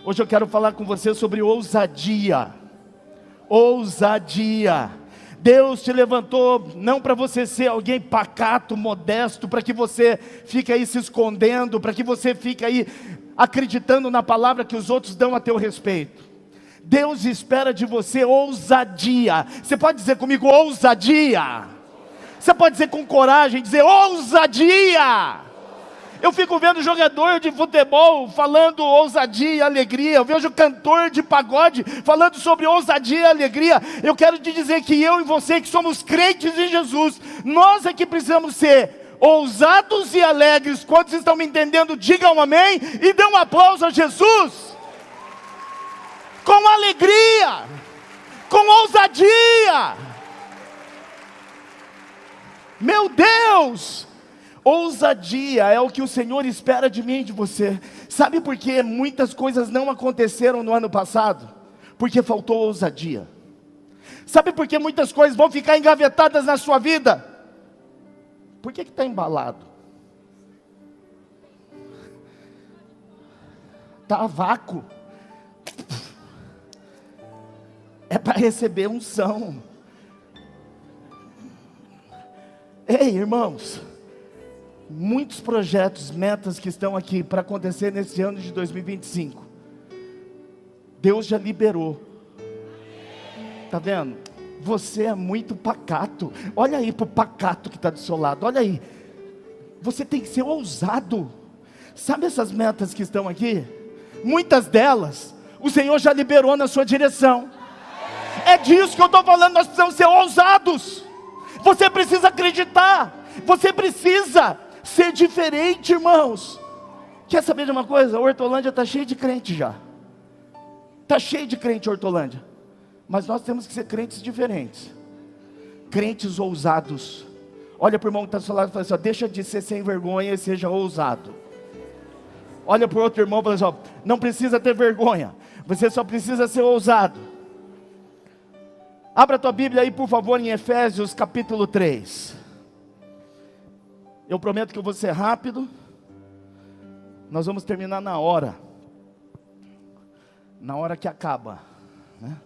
Hoje eu quero falar com você sobre ousadia. Ousadia. Deus te levantou não para você ser alguém pacato, modesto, para que você fique aí se escondendo, para que você fique aí acreditando na palavra que os outros dão a teu respeito. Deus espera de você ousadia. Você pode dizer comigo ousadia? Você pode dizer com coragem, dizer ousadia. Eu fico vendo jogador de futebol falando ousadia e alegria. Eu vejo cantor de pagode falando sobre ousadia e alegria. Eu quero te dizer que eu e você que somos crentes em Jesus, nós é que precisamos ser ousados e alegres. Quantos estão me entendendo? Digam amém e dê um aplauso a Jesus. Com alegria, com ousadia. Meu Deus! Ousadia é o que o Senhor espera de mim e de você. Sabe por que muitas coisas não aconteceram no ano passado? Porque faltou ousadia. Sabe por que muitas coisas vão ficar engavetadas na sua vida? Por que está embalado? Está a vácuo. É para receber unção. Ei, irmãos, muitos projetos, metas que estão aqui para acontecer nesse ano de 2025, Deus já liberou. Está vendo? Você é muito pacato. Olha aí para o pacato que está do seu lado, olha aí. Você tem que ser ousado. Sabe essas metas que estão aqui? Muitas delas, o Senhor já liberou na sua direção. É disso que eu estou falando, nós precisamos ser ousados. Você precisa acreditar, você precisa ser diferente, irmãos. Quer saber de uma coisa? A Hortolândia está cheia de crente já. Está cheio de crente a Hortolândia. Mas nós temos que ser crentes diferentes. Crentes ousados. Olha para o irmão que está do seu lado e fala assim, ó, deixa de ser sem vergonha e seja ousado. Olha para o outro irmão e fala assim, ó, não precisa ter vergonha, você só precisa ser ousado. Abra a tua Bíblia aí, por favor, em Efésios capítulo 3. Eu prometo que eu vou ser rápido. Nós vamos terminar na hora que acaba, né?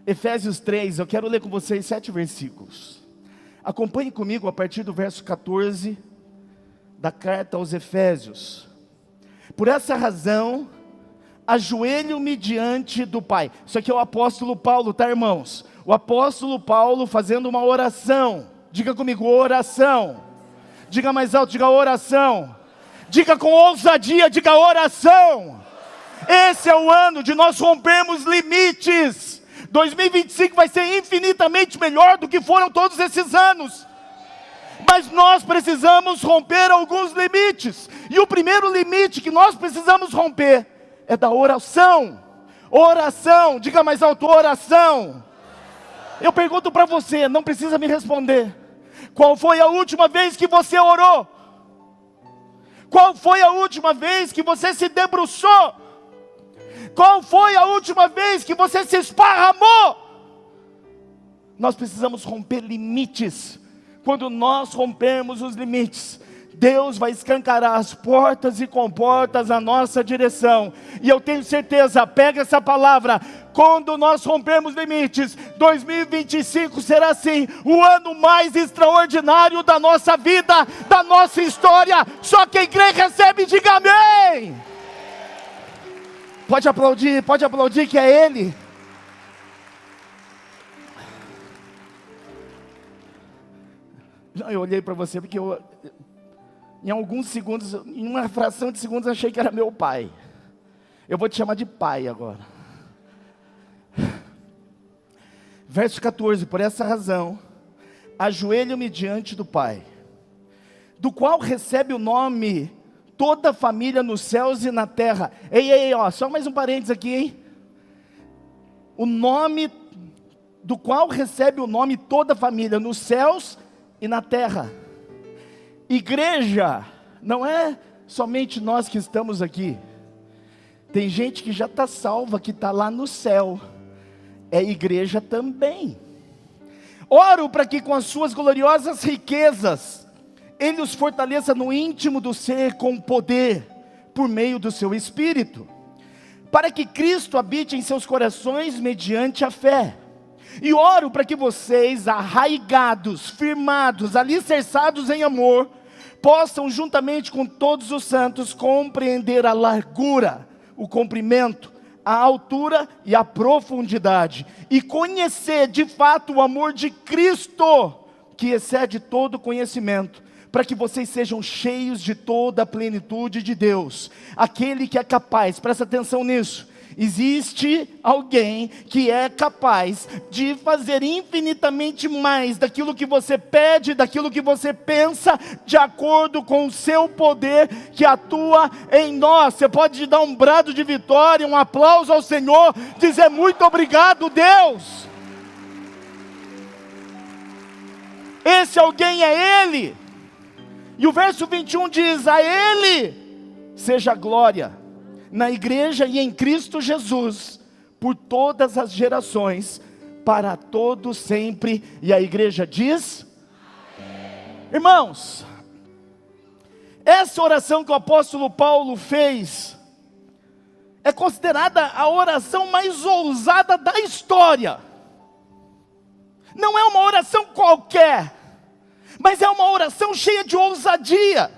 Efésios 3, eu quero ler com vocês 7 versículos. Acompanhe comigo a partir do verso 14 da carta aos Efésios. Por essa razão, ajoelho-me diante do Pai. Isso aqui é o apóstolo Paulo, tá, irmãos? O apóstolo Paulo fazendo uma oração. Diga comigo, oração. Diga mais alto, diga oração. Diga com ousadia, diga oração. Esse é o ano de nós rompermos limites. 2025 vai ser infinitamente melhor do que foram todos esses anos. Mas nós precisamos romper alguns limites. E o primeiro limite que nós precisamos romper é da oração. Oração, diga mais alto, oração. Eu pergunto para você, não precisa me responder. Qual foi a última vez que você orou? Qual foi a última vez que você se debruçou? Qual foi a última vez que você se esparramou? Nós precisamos romper limites. Quando nós rompermos os limites, Deus vai escancarar as portas e comportas à nossa direção. E eu tenho certeza, pega essa palavra, quando nós rompermos limites, 2025 será assim, o ano mais extraordinário da nossa vida, da nossa história. Só quem crê recebe, diga amém. Pode aplaudir que é Ele. Eu olhei para você porque em alguns segundos, em uma fração de segundos, achei que era meu pai. Eu vou te chamar de pai agora. Verso 14, por essa razão, ajoelho-me diante do Pai, do qual recebe o nome toda a família nos céus e na terra. Ei, ó, só mais um parênteses aqui, hein? O nome, do qual recebe o nome toda a família nos céus e na terra. Igreja, não é somente nós que estamos aqui. Tem gente que já está salva, que está lá no céu. É igreja também. Oro para que com as suas gloriosas riquezas, Ele os fortaleça no íntimo do ser com poder, por meio do seu Espírito, para que Cristo habite em seus corações mediante a fé. E oro para que vocês, arraigados, firmados, alicerçados em amor, possam juntamente com todos os santos compreender a largura, o comprimento, a altura e a profundidade, e conhecer de fato o amor de Cristo, que excede todo conhecimento, para que vocês sejam cheios de toda a plenitude de Deus, aquele que é capaz, presta atenção nisso, existe alguém que é capaz de fazer infinitamente mais daquilo que você pede, daquilo que você pensa, de acordo com o seu poder que atua em nós. Você pode dar um brado de vitória, um aplauso ao Senhor, dizer muito obrigado, Deus. Esse alguém é Ele. E o verso 21 diz: a Ele seja glória na igreja e em Cristo Jesus, por todas as gerações, para todos sempre. E a igreja diz: irmãos, essa oração que o apóstolo Paulo fez, é considerada a oração mais ousada da história. Não é uma oração qualquer, mas é uma oração cheia de ousadia.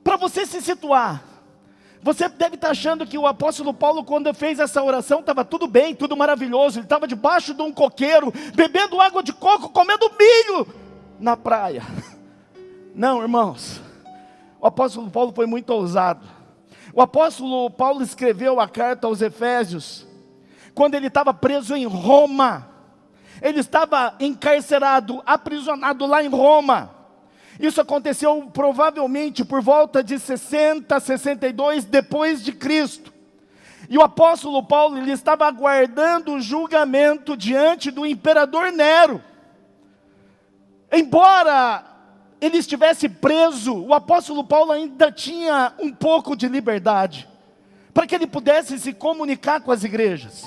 Para você se situar, você deve estar achando que o apóstolo Paulo, quando fez essa oração, estava tudo bem, tudo maravilhoso. Ele estava debaixo de um coqueiro, bebendo água de coco, comendo milho na praia. Não, irmãos, o apóstolo Paulo foi muito ousado. O apóstolo Paulo escreveu a carta aos Efésios quando ele estava preso em Roma. Ele estava encarcerado, aprisionado lá em Roma. Isso aconteceu provavelmente por volta de 60, 62 depois de Cristo. E o apóstolo Paulo, ele estava aguardando o julgamento diante do imperador Nero. Embora ele estivesse preso, o apóstolo Paulo ainda tinha um pouco de liberdade, para que ele pudesse se comunicar com as igrejas.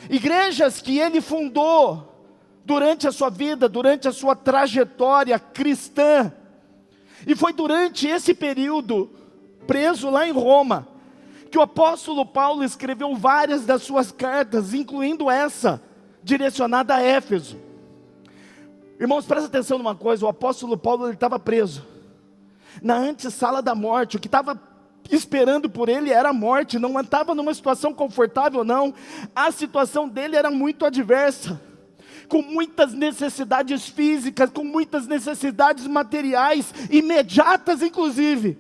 Igrejas que ele fundou durante a sua vida, durante a sua trajetória cristã. E foi durante esse período, preso lá em Roma, que o apóstolo Paulo escreveu várias das suas cartas, incluindo essa, direcionada a Éfeso. Irmãos, presta atenção numa coisa, o apóstolo Paulo estava preso, na antessala da morte. O que estava esperando por ele era a morte, não estava numa situação confortável não, a situação dele era muito adversa, com muitas necessidades físicas, com muitas necessidades materiais, imediatas inclusive.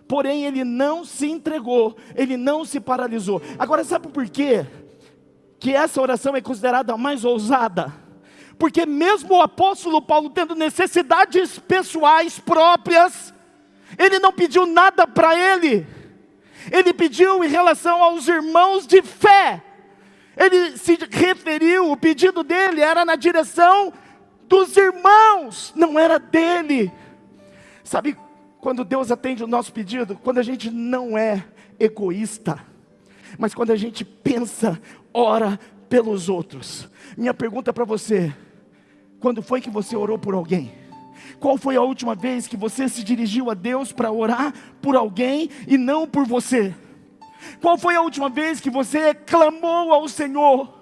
Porém ele não se entregou, ele não se paralisou. Agora sabe por quê que essa oração é considerada a mais ousada? Porque mesmo o apóstolo Paulo tendo necessidades pessoais próprias, ele não pediu nada para ele. Ele pediu em relação aos irmãos de fé. Ele se referiu, o pedido dele era na direção dos irmãos, não era dele. Sabe quando Deus atende o nosso pedido? Quando a gente não é egoísta, mas quando a gente pensa, ora pelos outros. Minha pergunta para você: quando foi que você orou por alguém? Qual foi a última vez que você se dirigiu a Deus para orar por alguém e não por você? Qual foi a última vez que você clamou ao Senhor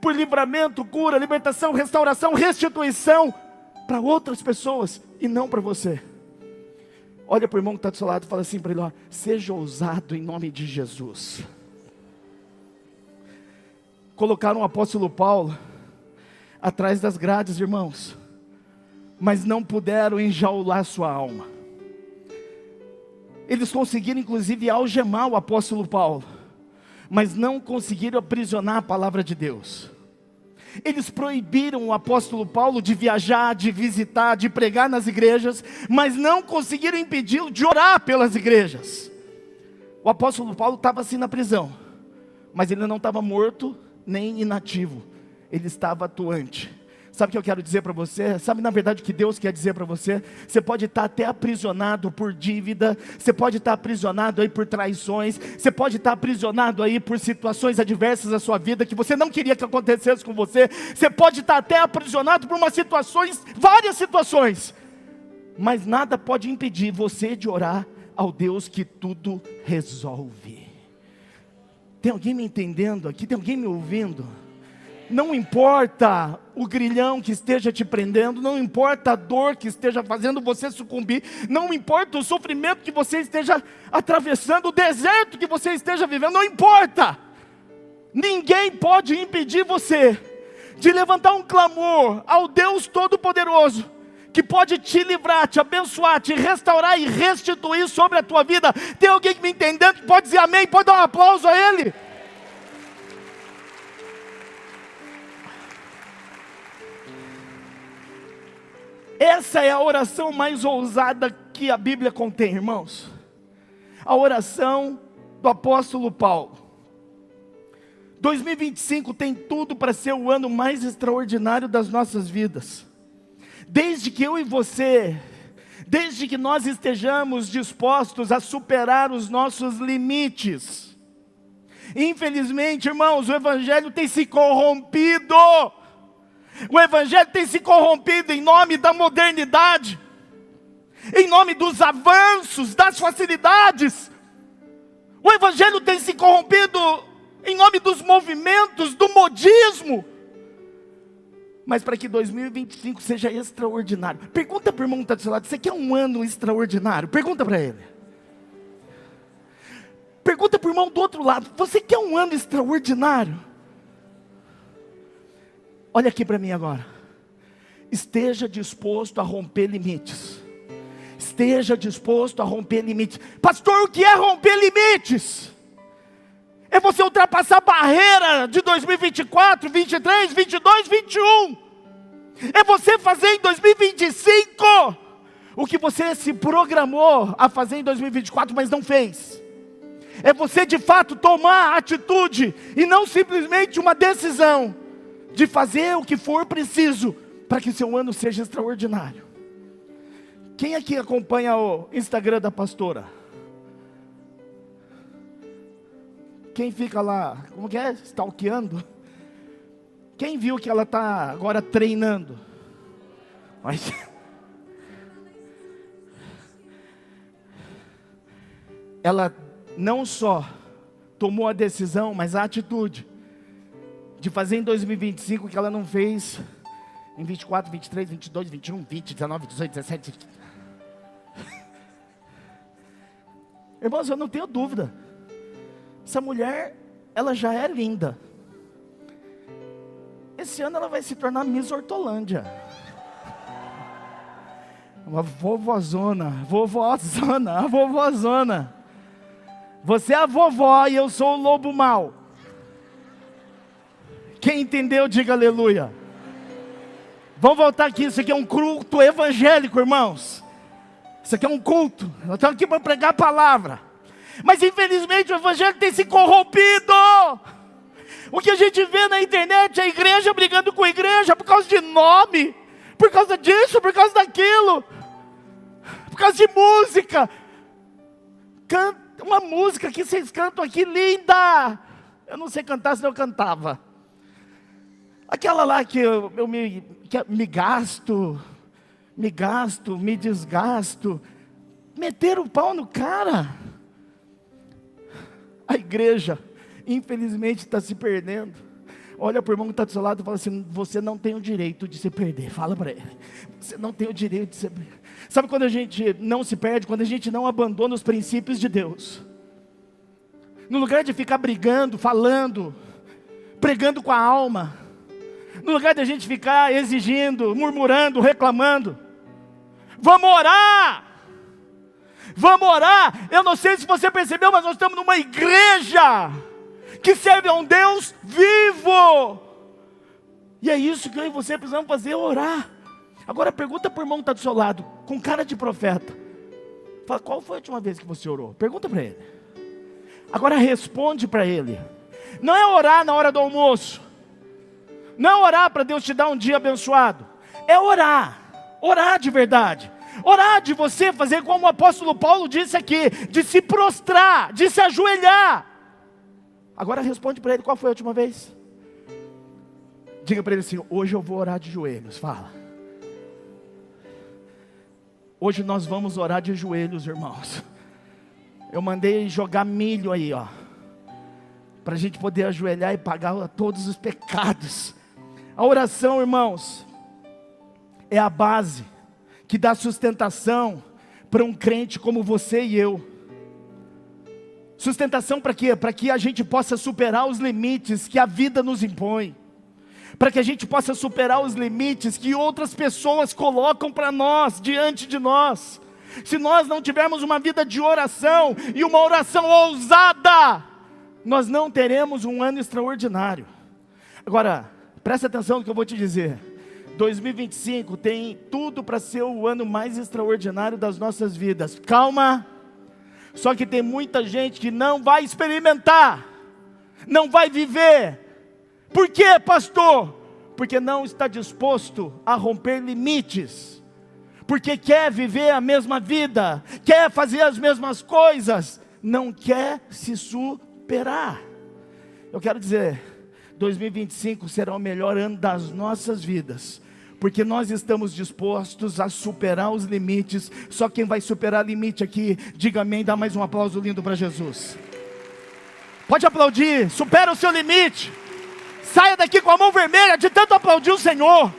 por livramento, cura, libertação, restauração, restituição para outras pessoas e não para você? Olha para o irmão que está do seu lado e fala assim para ele: ó, seja ousado em nome de Jesus. Colocaram o apóstolo Paulo atrás das grades, irmãos, mas não puderam enjaular sua alma. Eles conseguiram inclusive algemar o apóstolo Paulo, mas não conseguiram aprisionar a palavra de Deus. Eles proibiram o apóstolo Paulo de viajar, de visitar, de pregar nas igrejas, mas não conseguiram impedi-lo de orar pelas igrejas. O apóstolo Paulo estava assim na prisão, mas ele não estava morto nem inativo, ele estava atuante. Sabe o que eu quero dizer para você? Sabe na verdade o que Deus quer dizer para você? Você pode estar até aprisionado por dívida, você pode estar aprisionado aí por traições, você pode estar aprisionado aí por situações adversas da sua vida que você não queria que acontecesse com você. Você pode estar até aprisionado por várias situações, mas nada pode impedir você de orar ao Deus que tudo resolve. Tem alguém me entendendo aqui? Tem alguém me ouvindo? Não importa o grilhão que esteja te prendendo, não importa a dor que esteja fazendo você sucumbir, não importa o sofrimento que você esteja atravessando, o deserto que você esteja vivendo, não importa. Ninguém pode impedir você de levantar um clamor ao Deus Todo-Poderoso, que pode te livrar, te abençoar, te restaurar e restituir sobre a tua vida. Tem alguém que me entendendo, que pode dizer amém, pode dar um aplauso a Ele? Essa é a oração mais ousada que a Bíblia contém, irmãos. A oração do apóstolo Paulo. 2025 tem tudo para ser o ano mais extraordinário das nossas vidas. Desde que eu e você, desde que nós estejamos dispostos a superar os nossos limites. Infelizmente, irmãos, o Evangelho tem se corrompido. O Evangelho tem se corrompido em nome da modernidade, em nome dos avanços, das facilidades. O Evangelho tem se corrompido em nome dos movimentos, do modismo. Mas para que 2025 seja extraordinário, pergunta para o irmão que está do seu lado: você quer um ano extraordinário? Pergunta para ele. Pergunta para o irmão do outro lado: você quer um ano extraordinário? Olha aqui para mim agora. Esteja disposto a romper limites. Esteja disposto a romper limites. Pastor, o que é romper limites? É você ultrapassar a barreira de 2024, 23, 22, 21. É você fazer em 2025 o que você se programou a fazer em 2024, mas não fez. É você de fato tomar atitude e não simplesmente uma decisão de fazer o que for preciso para que seu ano seja extraordinário. Quem aqui acompanha o Instagram da pastora? Quem fica lá, como que é? Stalkeando? Quem viu que ela está agora treinando? Mas... ela não só tomou a decisão, mas a atitude de fazer em 2025 o que ela não fez em 24, 23, 22, 21, 20, 19, 18, 17. Irmãos, eu não tenho dúvida. Essa mulher, ela já é linda. Esse ano ela vai se tornar Miss Hortolândia. Uma vovózona. Você é a vovó e eu sou o lobo mau. Quem entendeu, diga aleluia. Vamos voltar aqui, isso aqui é um culto evangélico, irmãos. Isso aqui é um culto, nós estamos aqui para pregar a palavra. Mas infelizmente o evangelho tem se corrompido. O que a gente vê na internet é a igreja brigando com a igreja por causa de nome, por causa disso, por causa daquilo, por causa de música. Uma música que vocês cantam aqui, linda. Eu não sei cantar, senão eu cantava. Aquela lá que eu me gasto, me desgasto. Meter o pau no cara. A igreja, infelizmente, está se perdendo. Olha para o irmão que está do seu lado e fala assim: você não tem o direito de se perder. Fala para ele: você não tem o direito de se perder. Sabe quando a gente não se perde? Quando a gente não abandona os princípios de Deus. No lugar de ficar brigando, falando, pregando com a alma, no lugar de a gente ficar exigindo, murmurando, reclamando, vamos orar. Vamos orar. Eu não sei se você percebeu, mas nós estamos numa igreja que serve a um Deus vivo. E é isso que eu e você precisamos fazer, orar. Agora pergunta para o irmão que está do seu lado, com cara de profeta. Fala: qual foi a última vez que você orou? Pergunta para ele. Agora responde para ele. Não é orar na hora do almoço. Não é orar para Deus te dar um dia abençoado. É orar. Orar de verdade. Orar de você fazer como o apóstolo Paulo disse aqui, de se prostrar, de se ajoelhar. Agora responde para ele: qual foi a última vez? Diga para ele assim: hoje eu vou orar de joelhos. Fala. Hoje nós vamos orar de joelhos, irmãos. Eu mandei jogar milho aí, ó, para a gente poder ajoelhar e pagar todos os pecados. A oração, irmãos, é a base que dá sustentação para um crente como você e eu. Sustentação para quê? Para que a gente possa superar os limites que a vida nos impõe. Para que a gente possa superar os limites que outras pessoas colocam para nós, diante de nós. Se nós não tivermos uma vida de oração, e uma oração ousada, nós não teremos um ano extraordinário. Agora, presta atenção no que eu vou te dizer. 2025 tem tudo para ser o ano mais extraordinário das nossas vidas. Calma, só que tem muita gente que não vai experimentar, não vai viver. Por quê, pastor? Porque não está disposto a romper limites, porque quer viver a mesma vida, quer fazer as mesmas coisas, não quer se superar. Eu quero dizer, 2025 será o melhor ano das nossas vidas, porque nós estamos dispostos a superar os limites. Só quem vai superar limite aqui, diga amém, dá mais um aplauso lindo para Jesus. Pode aplaudir, supera o seu limite. Saia daqui com a mão vermelha de tanto aplaudir o Senhor.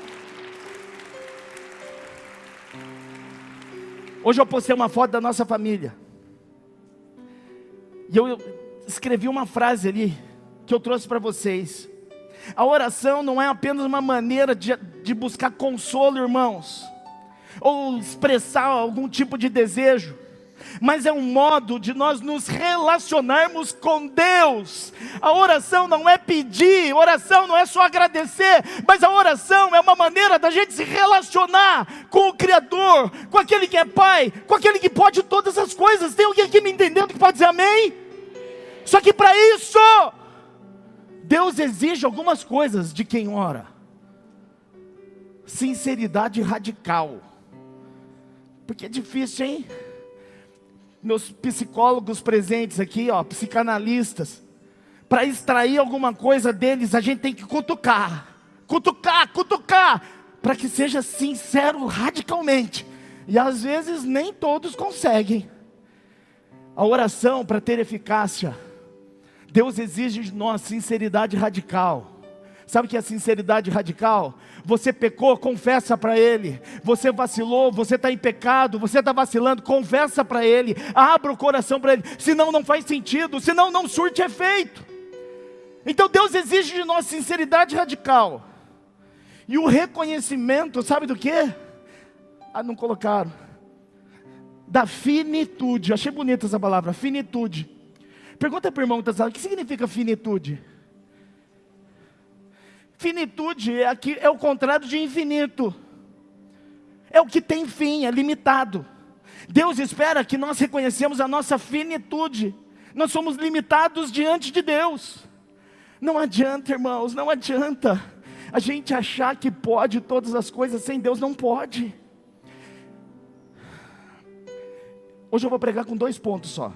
Hoje eu postei uma foto da nossa família, e eu escrevi uma frase ali, que eu trouxe para vocês. A oração não é apenas uma maneira de buscar consolo, irmãos, ou expressar algum tipo de desejo, mas é um modo de nós nos relacionarmos com Deus. A oração não é pedir, oração não é só agradecer, mas a oração é uma maneira da gente se relacionar com o Criador, com aquele que é Pai, com aquele que pode todas as coisas. Tem alguém aqui me entendendo que pode dizer amém? Só que para isso, Deus exige algumas coisas de quem ora. Sinceridade radical. Porque é difícil, hein? Meus psicólogos presentes aqui, ó, psicanalistas, para extrair alguma coisa deles, a gente tem que cutucar, para que seja sincero radicalmente. E às vezes nem todos conseguem. A oração, para ter eficácia, Deus exige de nós sinceridade radical. Sabe o que é sinceridade radical? Você pecou, confessa para Ele. Você vacilou, você está em pecado, você está vacilando, confessa para Ele. Abra o coração para Ele, senão não faz sentido, senão não surte efeito. Então Deus exige de nós sinceridade radical. E o reconhecimento, sabe do quê? Não colocaram. Da finitude. Achei bonita essa palavra, finitude. Pergunta para o irmão que está falando, o que significa finitude? Finitude é o contrário de infinito. É o que tem fim, é limitado. Deus espera que nós reconhecemos a nossa finitude. Nós somos limitados diante de Deus. Não adianta, irmãos, não adianta a gente achar que pode todas as coisas sem Deus. Não pode. Hoje eu vou pregar com 2 pontos só.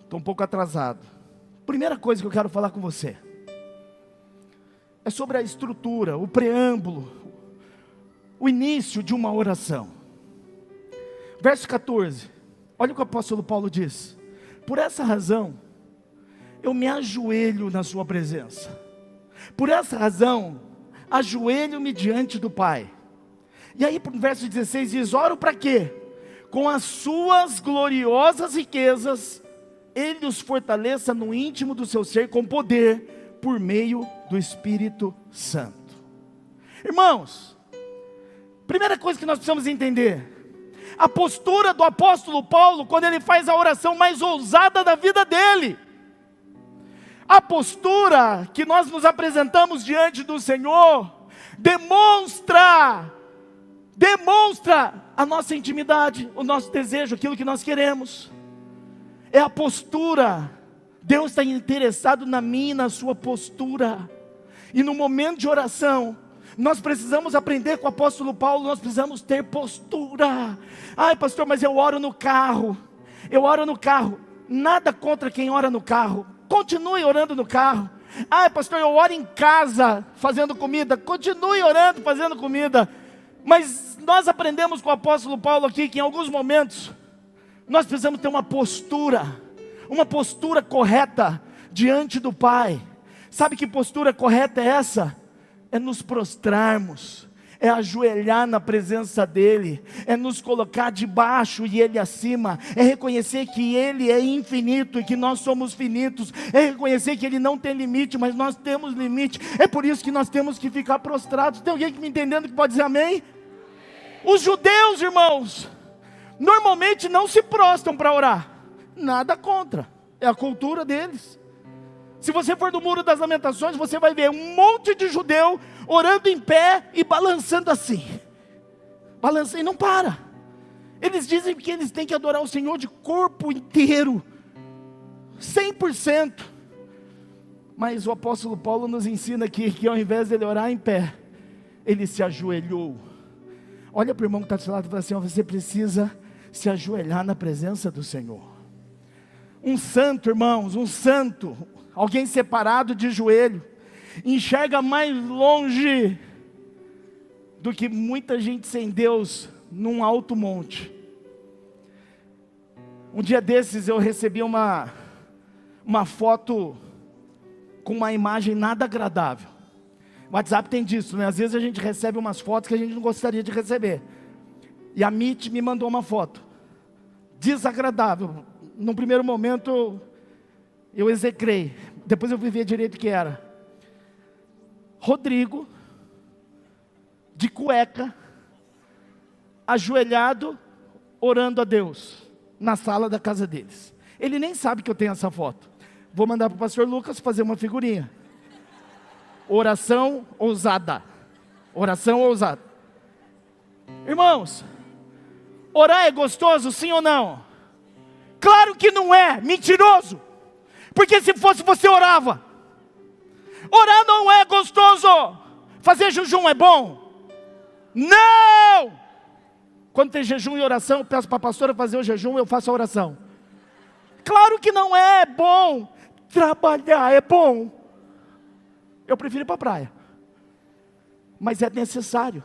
Estou um pouco atrasado. Primeira coisa que eu quero falar com você é sobre a estrutura, o preâmbulo, o início de uma oração. Verso 14, olha o que o apóstolo Paulo diz: por essa razão, eu me ajoelho na sua presença. Por essa razão, ajoelho-me diante do Pai. E aí, no verso 16 diz: oro para quê? Com as suas gloriosas riquezas, Ele os fortaleça no íntimo do seu ser com poder, por meio do Espírito Santo. Irmãos, primeira coisa que nós precisamos entender, a postura do apóstolo Paulo, quando ele faz a oração mais ousada da vida dele. A postura que nós nos apresentamos diante do Senhor, demonstra a nossa intimidade, o nosso desejo, aquilo que nós queremos. É a postura. Deus está interessado na minha e na sua postura. E no momento de oração, nós precisamos aprender com o apóstolo Paulo, nós precisamos ter postura. Ai, pastor, mas eu oro no carro. Nada contra quem ora no carro. Continue orando no carro. Ai, pastor, eu oro em casa fazendo comida. Continue orando fazendo comida. Mas nós aprendemos com o apóstolo Paulo aqui que em alguns momentos nós precisamos ter uma postura uma postura correta diante do Pai. Sabe que postura correta é essa? É nos prostrarmos, é ajoelhar na presença dEle, é nos colocar debaixo e Ele acima, é reconhecer que Ele é infinito e que nós somos finitos, é reconhecer que Ele não tem limite, mas nós temos limite. É por isso que nós temos que ficar prostrados. Tem alguém que me entendendo que pode dizer amém? Os judeus, irmãos, normalmente não se prostram para orar. Nada contra, é a cultura deles. Se você for do Muro das Lamentações, você vai ver um monte de judeu orando em pé e balançando assim. Balança e não para. Eles dizem que eles têm que adorar o Senhor de corpo inteiro, 100%. Mas o apóstolo Paulo nos ensina aqui que ao invés de ele orar em pé, ele se ajoelhou. Olha para o irmão que está do seu lado e fala assim: você precisa se ajoelhar na presença do Senhor. Um santo, irmãos, um santo, alguém separado de joelho, enxerga mais longe do que muita gente sem Deus num alto monte. Um dia desses eu recebi uma foto com uma imagem nada agradável. O WhatsApp tem disso, né? Às vezes a gente recebe umas fotos que a gente não gostaria de receber. E a Meet me mandou uma foto desagradável. No primeiro momento eu execrei, depois eu fui ver direito o que era. Rodrigo, de cueca, ajoelhado, orando a Deus, na sala da casa deles. Ele nem sabe que eu tenho essa foto. Vou mandar para o pastor Lucas fazer uma figurinha. Oração ousada. Oração ousada. Irmãos, orar é gostoso, sim ou não? Claro que não é, mentiroso. Porque se fosse você orava. Orar não é gostoso. Fazer jejum é bom? Não! Quando tem jejum e oração, eu peço para a pastora fazer o jejum, eu faço a oração. Claro que não é bom. Trabalhar é bom. Eu prefiro ir para a praia. Mas é necessário.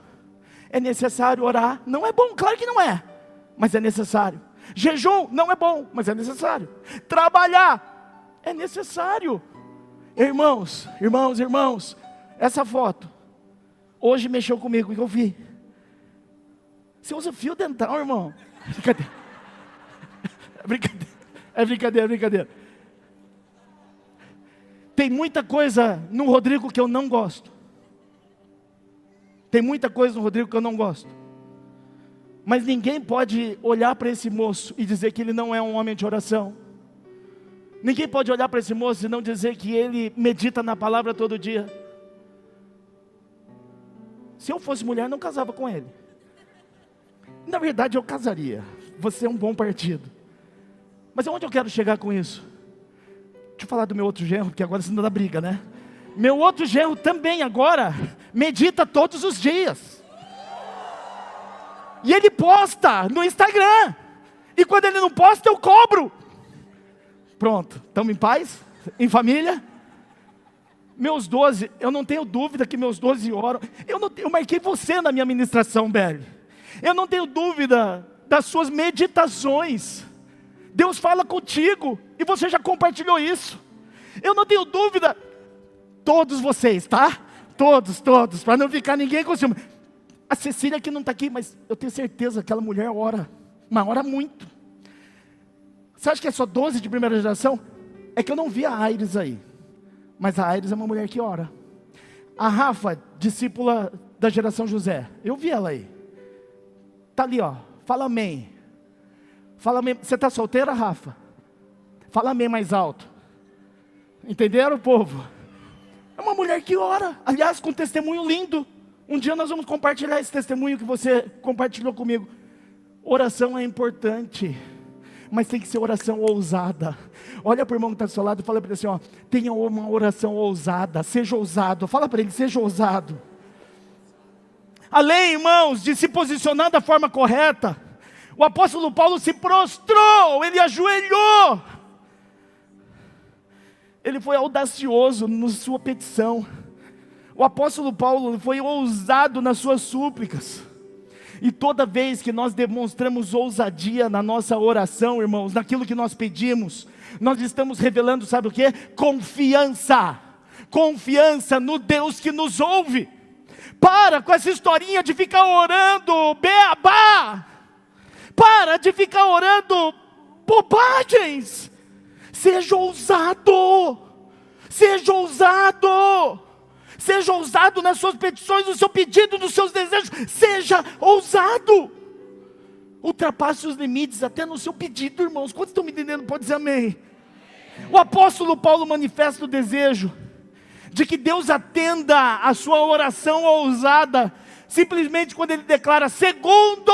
É necessário orar. Não é bom, claro que não é. Mas é necessário. Jejum não é bom, mas é necessário. Trabalhar é necessário. Irmãos, essa foto hoje mexeu comigo, que eu vi. Você usa fio dental, irmão? É brincadeira. Tem muita coisa no Rodrigo que eu não gosto. Mas ninguém pode olhar para esse moço e dizer que ele não é um homem de oração. Ninguém pode olhar para esse moço e não dizer que ele medita na palavra todo dia. Se eu fosse mulher, não casava com ele. Na verdade, eu casaria. Você é um bom partido. Mas aonde eu quero chegar com isso? Deixa eu falar do meu outro genro, porque agora senão dá briga, né? Meu outro genro também agora medita todos os dias. E ele posta no Instagram. E quando ele não posta, eu cobro. Pronto, estamos em paz? Em família? Meus 12, eu não tenho dúvida que meus 12 oram. Eu marquei você na minha ministração, Beli. Eu não tenho dúvida das suas meditações. Deus fala contigo e você já compartilhou isso. Eu não tenho dúvida. Todos vocês, tá? Todos, para não ficar ninguém com ciúme. A Cecília que não está aqui, mas eu tenho certeza que aquela mulher ora. Mas ora muito. Você acha que é só 12 de primeira geração? É que eu não vi a Aires aí. Mas a Aires é uma mulher que ora. A Rafa, discípula da geração José. Eu vi ela aí. Está ali, ó. Fala amém. Fala amém. Você está solteira, Rafa? Fala amém mais alto. Entenderam, povo? É uma mulher que ora. Aliás, com um testemunho lindo. Um dia nós vamos compartilhar esse testemunho que você compartilhou comigo. Oração é importante, mas tem que ser oração ousada. Olha para o irmão que está do seu lado e fala para ele assim, ó, tenha uma oração ousada, seja ousado. Fala para ele, seja ousado. Além, irmãos, de se posicionar da forma correta, o apóstolo Paulo se prostrou, ele ajoelhou. Ele foi audacioso na sua petição. O apóstolo Paulo foi ousado nas suas súplicas. E toda vez que nós demonstramos ousadia na nossa oração, irmãos, naquilo que nós pedimos, nós estamos revelando, sabe o que? Confiança. Confiança no Deus que nos ouve. Para com essa historinha de ficar orando beabá. Para de ficar orando bobagens. Seja ousado. Seja ousado. Seja ousado nas suas petições, no seu pedido, nos seus desejos. Seja ousado. Ultrapasse os limites até no seu pedido, irmãos. Quantos estão me entendendo? Pode dizer amém. O apóstolo Paulo manifesta o desejo de que Deus atenda a sua oração ousada, simplesmente quando ele declara: segundo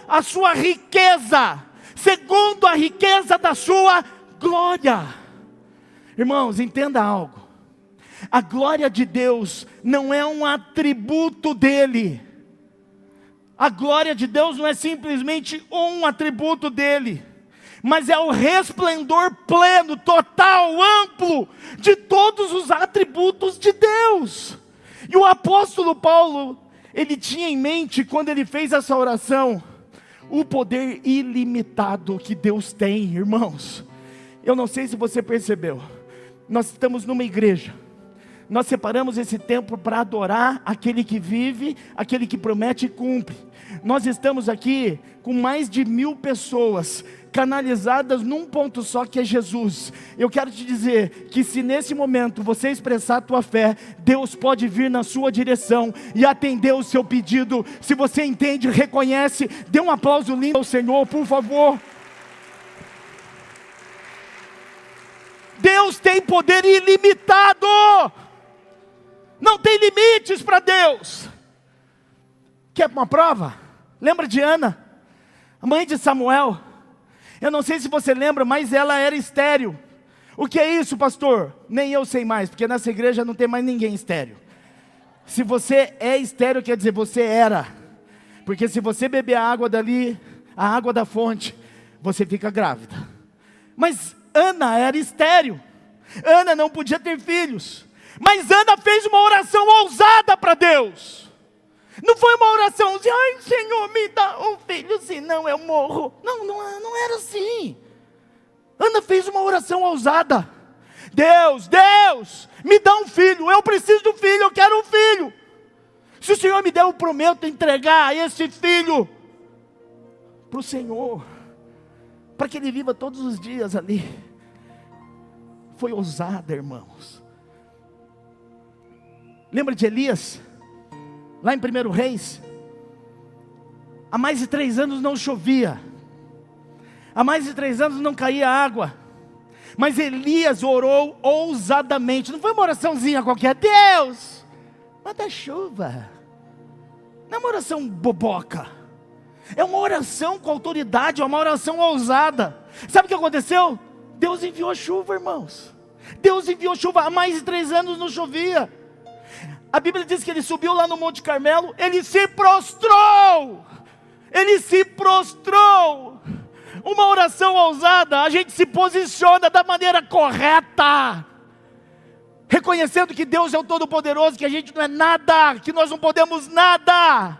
a sua riqueza, segundo a riqueza da sua glória. Irmãos, entenda algo. A glória de Deus não é um atributo dele. A glória de Deus não é simplesmente um atributo dele, mas é o resplendor pleno, total, amplo, de todos os atributos de Deus. E o apóstolo Paulo, ele tinha em mente, quando ele fez essa oração, o poder ilimitado que Deus tem, irmãos. Eu não sei se você percebeu, nós estamos numa igreja, nós separamos esse tempo para adorar aquele que vive, aquele que promete e cumpre. Nós estamos aqui com mais de 1000 pessoas, canalizadas num ponto só, que é Jesus. Eu quero te dizer que se nesse momento você expressar a tua fé, Deus pode vir na sua direção e atender o seu pedido. Se você entende, reconhece, dê um aplauso lindo ao Senhor, por favor. Deus tem poder ilimitado. Não tem limites para Deus. Quer uma prova? Lembra de Ana, a mãe de Samuel? Eu não sei se você lembra, mas ela era estéril. O que é isso, pastor? Nem eu sei mais, porque nessa igreja não tem mais ninguém estéril. Se você é estéril, quer dizer, você era. Porque se você beber a água dali, a água da fonte, você fica grávida. Mas Ana era estéril. Ana não podia ter filhos. Mas Ana fez uma oração ousada para Deus. Não foi uma oração de: ai, Senhor, me dá um filho, senão eu morro. Não era assim. Ana fez uma oração ousada. Deus, me dá um filho. Eu preciso de um filho, eu quero um filho. Se o Senhor me der, eu prometo entregar esse filho para o Senhor, para que ele viva todos os dias ali. Foi ousada, irmãos. Lembra de Elias? Lá em 1 Reis, há mais de 3 anos não chovia, há mais de 3 anos não caía água, mas Elias orou ousadamente. Não foi uma oraçãozinha qualquer: Deus, manda chuva. Não é uma oração boboca, é uma oração com autoridade, é uma oração ousada. Sabe o que aconteceu? Deus enviou chuva, irmãos. Deus enviou chuva. Há mais de 3 anos não chovia. A Bíblia diz que ele subiu lá no Monte Carmelo, ele se prostrou. Ele se prostrou. Uma oração ousada, a gente se posiciona da maneira correta, reconhecendo que Deus é o Todo-Poderoso, que a gente não é nada, que nós não podemos nada.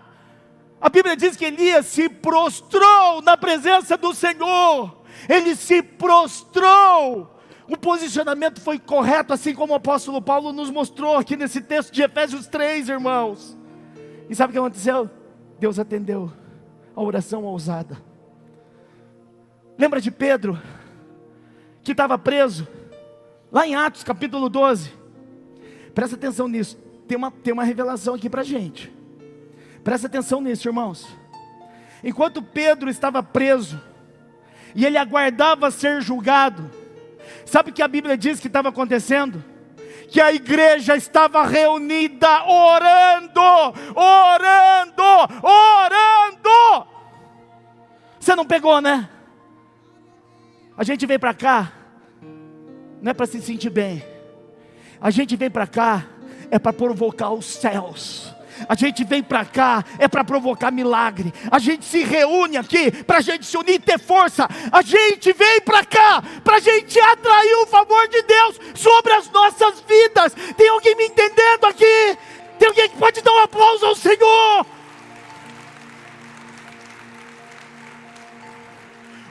A Bíblia diz que Elias se prostrou na presença do Senhor. Ele se prostrou. O posicionamento foi correto, assim como o apóstolo Paulo nos mostrou aqui nesse texto de Efésios 3, irmãos. E sabe o que aconteceu? Deus atendeu a oração ousada. Lembra de Pedro, que estava preso, lá em Atos capítulo 12. Presta atenção nisso, tem uma revelação aqui para a gente. Presta atenção nisso, irmãos. Enquanto Pedro estava preso, e ele aguardava ser julgado, sabe o que a Bíblia diz que estava acontecendo? Que a igreja estava reunida, orando. Você não pegou, né? A gente veio para cá, não é para se sentir bem. A gente vem para cá, é para provocar os céus. A gente vem para cá, é para provocar milagre. A gente se reúne aqui, para a gente se unir e ter força. A gente vem para cá, para a gente atrair o favor de Deus sobre as nossas vidas. Tem alguém me entendendo aqui? Tem alguém que pode dar um aplauso ao Senhor?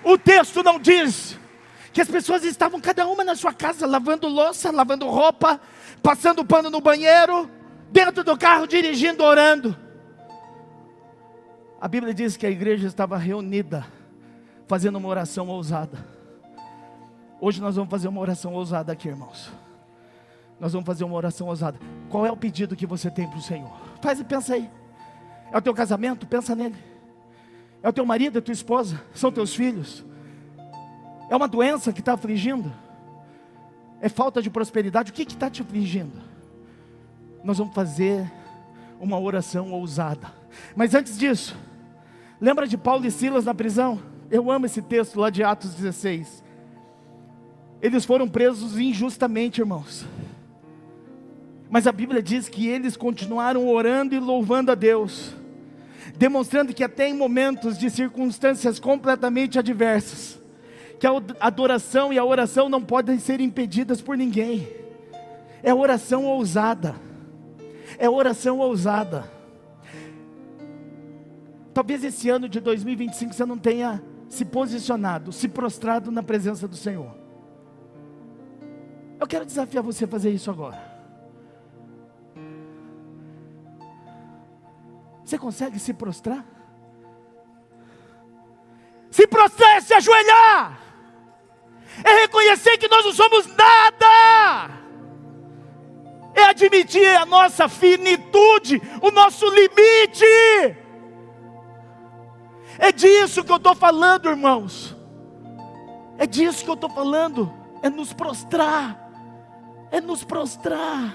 O texto não diz que as pessoas estavam cada uma na sua casa, lavando louça, lavando roupa, passando pano no banheiro, dentro do carro, dirigindo, orando. A Bíblia diz que a igreja estava reunida, fazendo uma oração ousada. Hoje nós vamos fazer uma oração ousada aqui, irmãos. Nós vamos fazer uma oração ousada. Qual é o pedido que você tem para o Senhor? Faz e pensa aí. É o teu casamento? Pensa nele. É o teu marido, é a tua esposa? São teus filhos? É uma doença que está afligindo? É falta de prosperidade? O que está te afligindo? Nós vamos fazer uma oração ousada. Mas antes disso, lembra de Paulo e Silas na prisão? Eu amo esse texto lá de Atos 16. Eles foram presos injustamente, irmãos. Mas a Bíblia diz que eles continuaram orando e louvando a Deus, demonstrando que até em momentos de circunstâncias completamente adversas, que a adoração e a oração não podem ser impedidas por ninguém. É oração ousada. É oração ousada. Talvez esse ano de 2025 você não tenha se posicionado, se prostrado na presença do Senhor. Eu quero desafiar você a fazer isso agora. Você consegue se prostrar? Se prostrar é se ajoelhar, é reconhecer que nós não somos nada, é admitir a nossa finitude, o nosso limite. É disso que eu estou falando, irmãos. É disso que eu estou falando. É nos prostrar. É nos prostrar.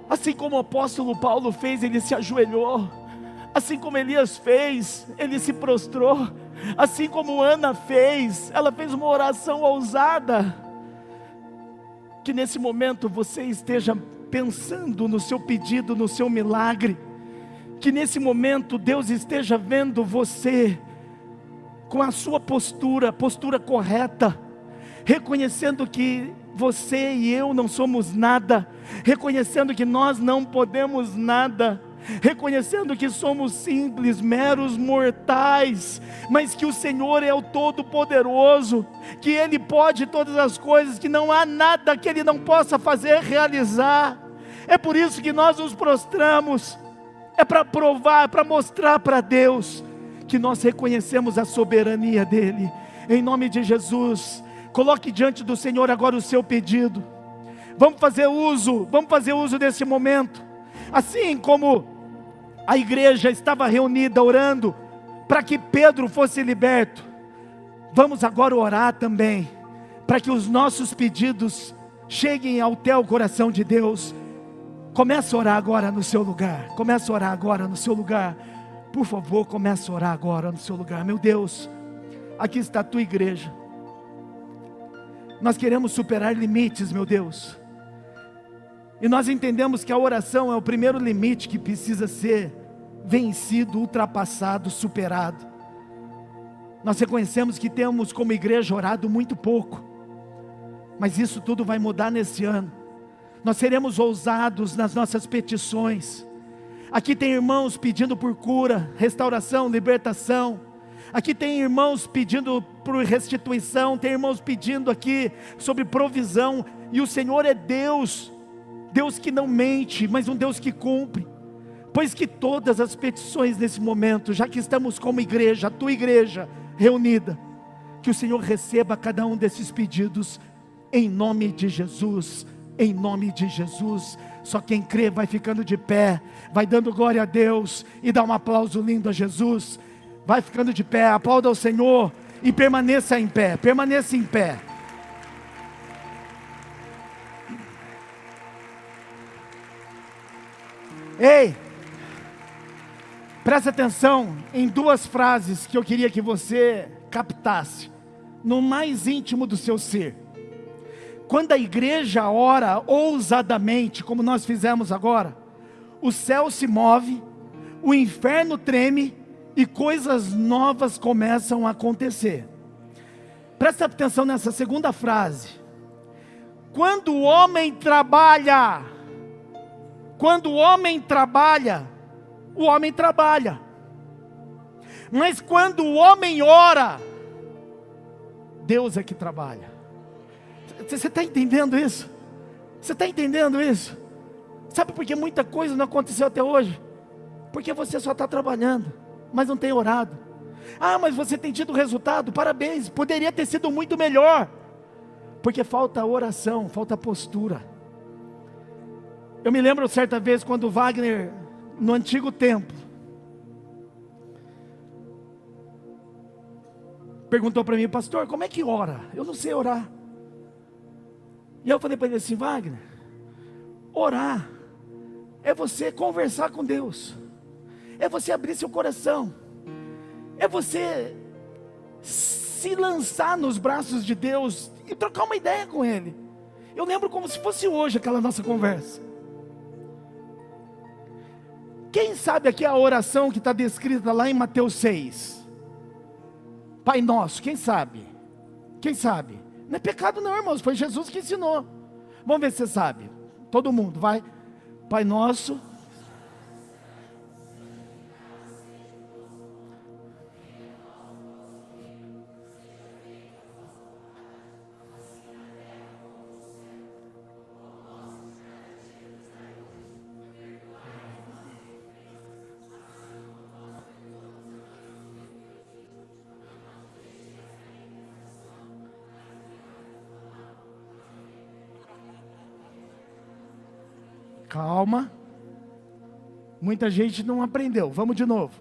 Assim como o apóstolo Paulo fez, ele se ajoelhou. Assim como Elias fez, ele se prostrou. Assim como Ana fez, ela fez uma oração ousada. Que nesse momento você esteja pensando no seu pedido, no seu milagre. Que nesse momento Deus esteja vendo você com a sua postura correta, reconhecendo que você e eu não somos nada, reconhecendo que nós não podemos nada, reconhecendo que somos simples, meros mortais, mas que o Senhor é o Todo-Poderoso, que Ele pode todas as coisas, que não há nada que Ele não possa fazer, realizar. É por isso que nós nos prostramos, é para provar, é para mostrar para Deus, que nós reconhecemos a soberania dEle. Em nome de Jesus, coloque diante do Senhor agora o seu pedido. Vamos fazer uso desse momento. Assim como a igreja estava reunida orando para que Pedro fosse liberto, vamos agora orar também para que os nossos pedidos cheguem até o coração de Deus. Comece a orar agora no seu lugar. Comece a orar agora no seu lugar. Por favor, comece a orar agora no seu lugar. Meu Deus, aqui está a tua igreja. Nós queremos superar limites, meu Deus. E nós entendemos que a oração é o primeiro limite que precisa ser vencido, ultrapassado, superado. Nós reconhecemos que temos como igreja orado muito pouco, mas isso tudo vai mudar nesse ano. Nós seremos ousados nas nossas petições. Aqui tem irmãos pedindo por cura, restauração, libertação. Aqui tem irmãos pedindo por restituição, tem irmãos pedindo aqui sobre provisão. E o Senhor é Deus, Deus que não mente, mas um Deus que cumpre. Pois que todas as petições nesse momento, já que estamos como igreja, a tua igreja reunida, que o Senhor receba cada um desses pedidos, em nome de Jesus, em nome de Jesus. Só quem crê vai ficando de pé, vai dando glória a Deus, e dá um aplauso lindo a Jesus. Vai ficando de pé, aplauda ao Senhor, e permaneça em pé, permaneça em pé. Ei, presta atenção em duas frases que eu queria que você captasse, no mais íntimo do seu ser. Quando a igreja ora ousadamente, como nós fizemos agora, o céu se move, o inferno treme e coisas novas começam a acontecer. Presta atenção nessa segunda frase. Quando o homem trabalha, o homem trabalha. Mas quando o homem ora, Deus é que trabalha. Você está entendendo isso? Você está entendendo isso? Sabe por que muita coisa não aconteceu até hoje? Porque você só está trabalhando, mas não tem orado. Ah, mas você tem tido resultado? Parabéns, poderia ter sido muito melhor. Porque falta oração, falta postura. Eu me lembro certa vez quando Wagner, no antigo templo, perguntou para mim: pastor, como é que ora? Eu não sei orar. E eu falei para ele assim: Wagner, orar é você conversar com Deus, é você abrir seu coração, é você se lançar nos braços de Deus e trocar uma ideia com Ele. Eu lembro como se fosse hoje aquela nossa conversa. Quem sabe aqui a oração que está descrita lá em Mateus 6? Pai Nosso, quem sabe? Quem sabe? Não é pecado não, irmãos, foi Jesus que ensinou. Vamos ver se você sabe. Todo mundo, vai. Pai Nosso. Calma. Muita gente não aprendeu. Vamos de novo.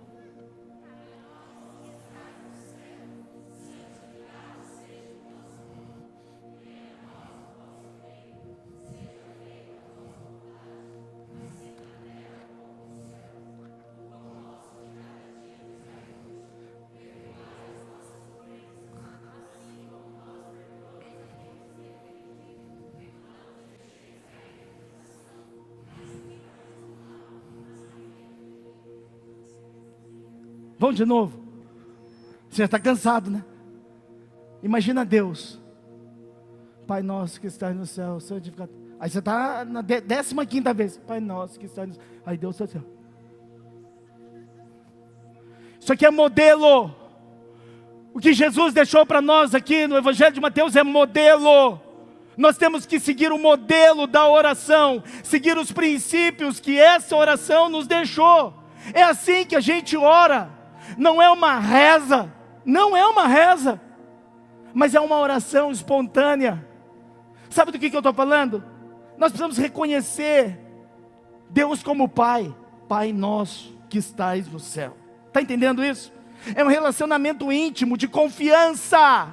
Vamos de novo. Você já está cansado, né? Imagina Deus. Pai nosso que está no céu, santificado. Aí você está na 15ª vez. Pai nosso que está no céu. Aí Deus está no céu. Isso aqui é modelo. O que Jesus deixou para nós aqui no Evangelho de Mateus é modelo. Nós temos que seguir o modelo da oração, seguir os princípios que essa oração nos deixou. É assim que a gente ora. Não é uma reza, não é uma reza, mas é uma oração espontânea. Sabe do que eu estou falando? Nós precisamos reconhecer Deus como Pai. Pai nosso que estais no céu. Está entendendo isso? É um relacionamento íntimo, de confiança.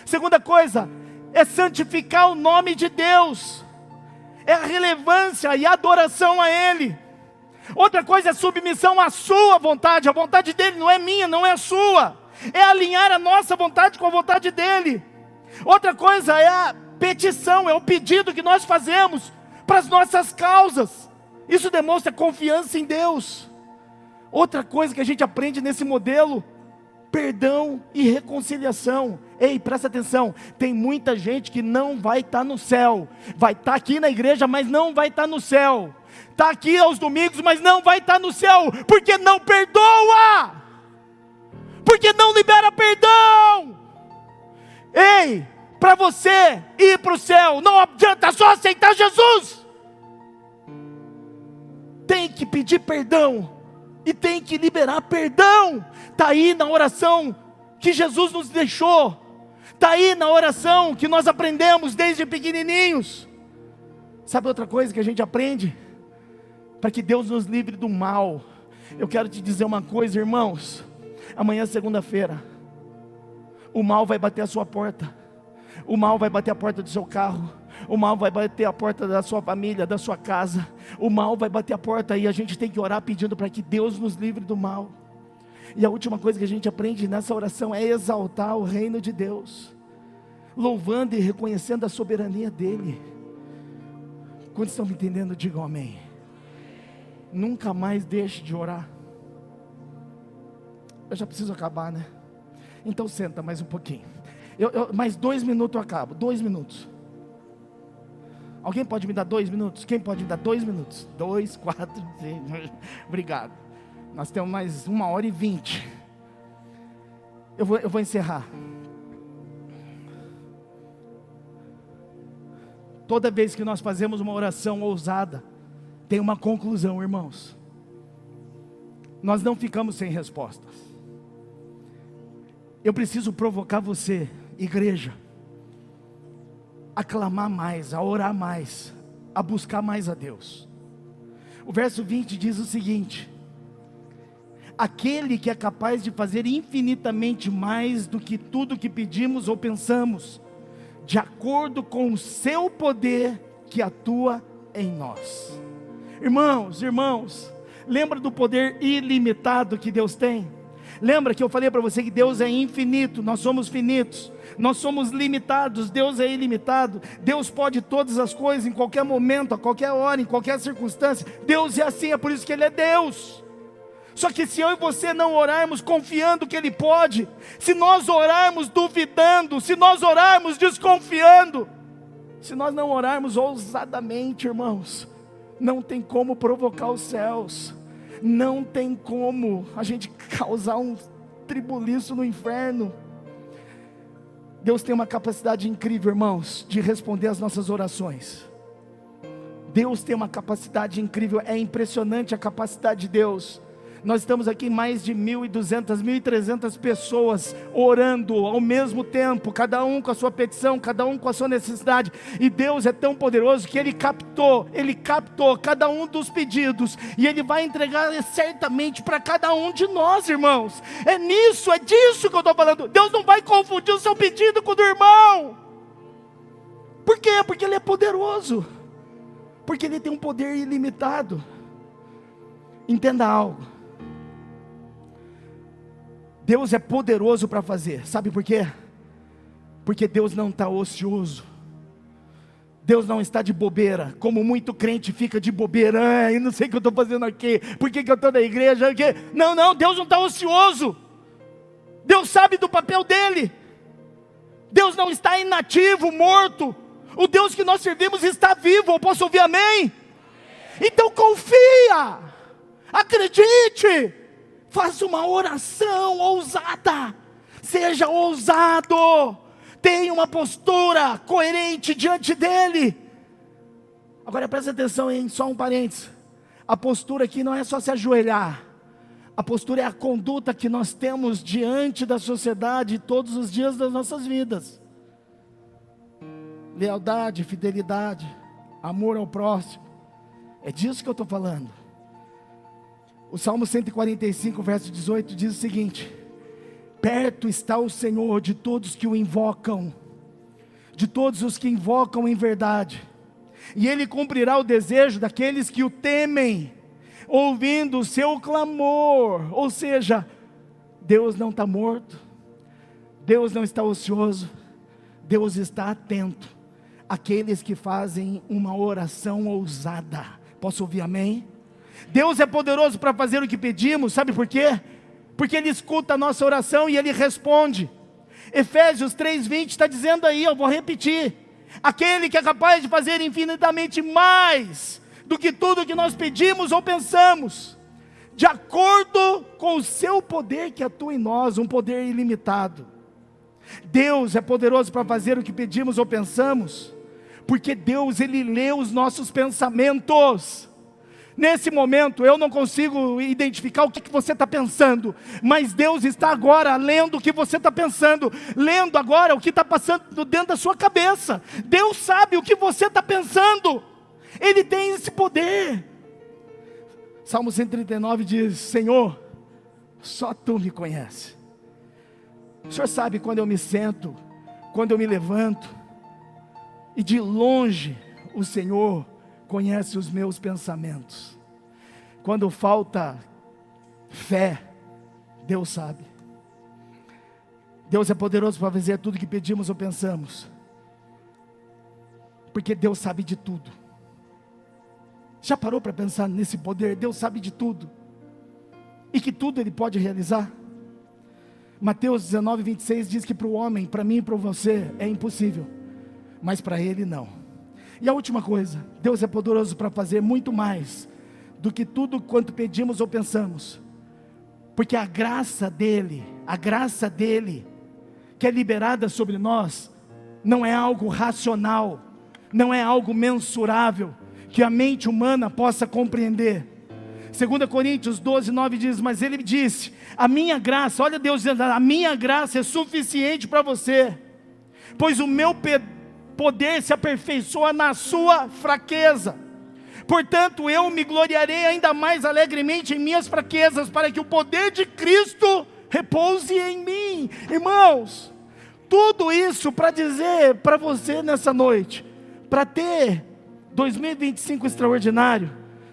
Segunda coisa, é santificar o nome de Deus. É a relevância e a adoração a Ele. Outra coisa é submissão à sua vontade. A vontade dele não é minha, não é a sua. É alinhar a nossa vontade com a vontade dele. Outra coisa é a petição, é o pedido que nós fazemos para as nossas causas. Isso demonstra confiança em Deus. Outra coisa que a gente aprende nesse modelo: perdão e reconciliação. Ei, presta atenção, tem muita gente que não vai estar no céu. Vai estar aqui na igreja, mas não vai estar no céu. Está aqui aos domingos, mas não vai estar no céu, porque não perdoa, porque não libera perdão. Ei, para você ir para o céu, não adianta só aceitar Jesus. Tem que pedir perdão, e tem que liberar perdão. Está aí na oração que Jesus nos deixou, está aí na oração que nós aprendemos desde pequenininhos. Sabe outra coisa que a gente aprende? Para que Deus nos livre do mal. Eu quero te dizer uma coisa, irmãos. Amanhã, segunda-feira, o mal vai bater a sua porta. O mal vai bater a porta do seu carro. O mal vai bater a porta da sua família, da sua casa. O mal vai bater a porta e a gente tem que orar pedindo para que Deus nos livre do mal. E a última coisa que a gente aprende nessa oração é exaltar o reino de Deus, louvando e reconhecendo a soberania dEle. Quando estão me entendendo, digam amém. Nunca mais deixe de orar. Eu já preciso acabar, né? Então senta mais um pouquinho. Mais 2 minutos eu acabo. 2 minutos. Alguém pode me dar 2 minutos? Quem pode me dar 2 minutos? 2, 4, 5. Obrigado. Nós temos mais 1h20. Eu vou encerrar. Toda vez que nós fazemos uma oração ousada, tem uma conclusão, irmãos. Nós não ficamos sem respostas. Eu preciso provocar você, igreja, a clamar mais, a orar mais, a buscar mais a Deus. O verso 20 diz o seguinte: aquele que é capaz de fazer infinitamente mais do que tudo que pedimos ou pensamos, de acordo com o seu poder que atua em nós. Irmãos, lembra do poder ilimitado que Deus tem? Lembra que eu falei para você que Deus é infinito, nós somos finitos, nós somos limitados, Deus é ilimitado. Deus pode todas as coisas, em qualquer momento, a qualquer hora, em qualquer circunstância. Deus é assim, é por isso que Ele é Deus. Só que se eu e você não orarmos confiando que Ele pode, se nós orarmos duvidando, se nós orarmos desconfiando, se nós não orarmos ousadamente, irmãos, não tem como provocar os céus, não tem como a gente causar um tribuliço no inferno. Deus tem uma capacidade incrível, irmãos, de responder às nossas orações. Deus tem uma capacidade incrível, é impressionante a capacidade de Deus. Nós estamos aqui mais de 1.200, 1.300 pessoas orando ao mesmo tempo, cada um com a sua petição, cada um com a sua necessidade, e Deus é tão poderoso que Ele captou cada um dos pedidos, e Ele vai entregar certamente para cada um de nós, irmãos. É disso que eu estou falando. Deus não vai confundir o seu pedido com o do irmão. Por quê? Porque Ele é poderoso, porque Ele tem um poder ilimitado. Entenda algo: Deus é poderoso para fazer, sabe por quê? Porque Deus não está ocioso, Deus não está de bobeira, como muito crente fica de bobeira. Eu não sei o que eu estou fazendo aqui, por que eu estou na igreja? Não, Deus não está ocioso, Deus sabe do papel dEle, Deus não está inativo, morto, o Deus que nós servimos está vivo. Eu posso ouvir amém? Então confia, acredite, faça uma oração ousada, seja ousado, tenha uma postura coerente diante dEle. Agora presta atenção, hein? Só um parênteses: a postura aqui não é só se ajoelhar, a postura é a conduta que nós temos diante da sociedade todos os dias das nossas vidas. Lealdade, fidelidade, amor ao próximo, é disso que eu estou falando. O Salmo 145, verso 18 diz o seguinte: perto está o Senhor de todos que o invocam, de todos os que invocam em verdade, e Ele cumprirá o desejo daqueles que o temem, ouvindo o seu clamor. Ou seja, Deus não está morto, Deus não está ocioso, Deus está atento àqueles que fazem uma oração ousada. Posso ouvir amém? Deus é poderoso para fazer o que pedimos, sabe por quê? Porque Ele escuta a nossa oração e Ele responde. Efésios 3:20 está dizendo aí, eu vou repetir: aquele que é capaz de fazer infinitamente mais do que tudo que nós pedimos ou pensamos, de acordo com o seu poder que atua em nós, um poder ilimitado. Deus é poderoso para fazer o que pedimos ou pensamos, porque Deus, Ele lê os nossos pensamentos. Nesse momento eu não consigo identificar o que você está pensando, mas Deus está agora lendo o que você está pensando, lendo agora o que está passando dentro da sua cabeça. Deus sabe o que você está pensando, Ele tem esse poder. Salmo 139 diz: Senhor, só Tu me conheces. O Senhor sabe quando eu me sento, quando eu me levanto, e de longe o Senhor conhece os meus pensamentos. Quando falta fé, Deus sabe. Deus é poderoso para fazer tudo que pedimos ou pensamos, porque Deus sabe de tudo. Já parou para pensar nesse poder? Deus sabe de tudo, e que tudo Ele pode realizar. Mateus 19:26 diz que para o homem, para mim e para você é impossível, mas para Ele não. E a última coisa: Deus é poderoso para fazer muito mais do que tudo quanto pedimos ou pensamos, porque a graça dEle A graça dele, que é liberada sobre nós, não é algo racional, não é algo mensurável, que a mente humana possa compreender. 2 Coríntios 12, 9 diz, mas ele disse, a minha graça, olha Deus dizendo, a minha graça é suficiente para você, pois o meu poder se aperfeiçoa na sua fraqueza. Portanto, eu me gloriarei ainda mais alegremente em minhas fraquezas, para que o poder de Cristo repouse em mim. Irmãos, tudo isso para dizer para você nessa noite, para ter 2025 extraordinário,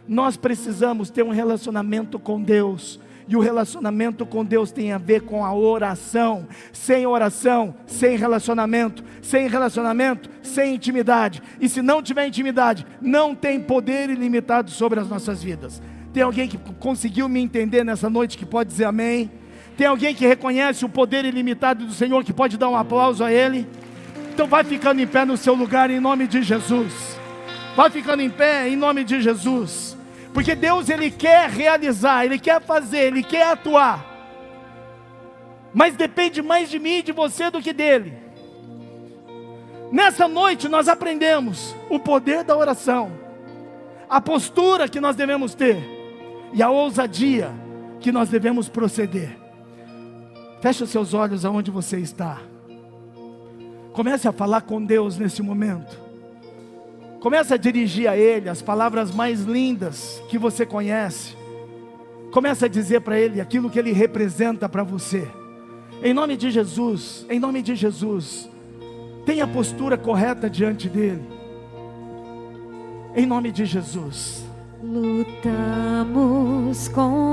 nós precisamos ter um relacionamento com Deus. E o relacionamento com Deus tem a ver com a oração. Sem oração, sem relacionamento. Sem relacionamento, sem intimidade. E se não tiver intimidade, não tem poder ilimitado sobre as nossas vidas. Tem alguém que conseguiu me entender nessa noite, que pode dizer amém? Tem alguém que reconhece o poder ilimitado do Senhor, que pode dar um aplauso a Ele? Então vai ficando em pé no seu lugar, em nome de Jesus. Vai ficando em pé, em nome de Jesus. Porque Deus, Ele quer realizar, Ele quer fazer, Ele quer atuar. Mas depende mais de mim e de você do que dEle. Nessa noite nós aprendemos o poder da oração, a postura que nós devemos ter e a ousadia que nós devemos proceder. Feche os seus olhos aonde você está. Comece a falar com Deus nesse momento. Comece a dirigir a Ele as palavras mais lindas que você conhece. Comece a dizer para Ele aquilo que Ele representa para você. Em nome de Jesus, em nome de Jesus, tenha a postura correta diante dEle. Em nome de Jesus. Lutamos com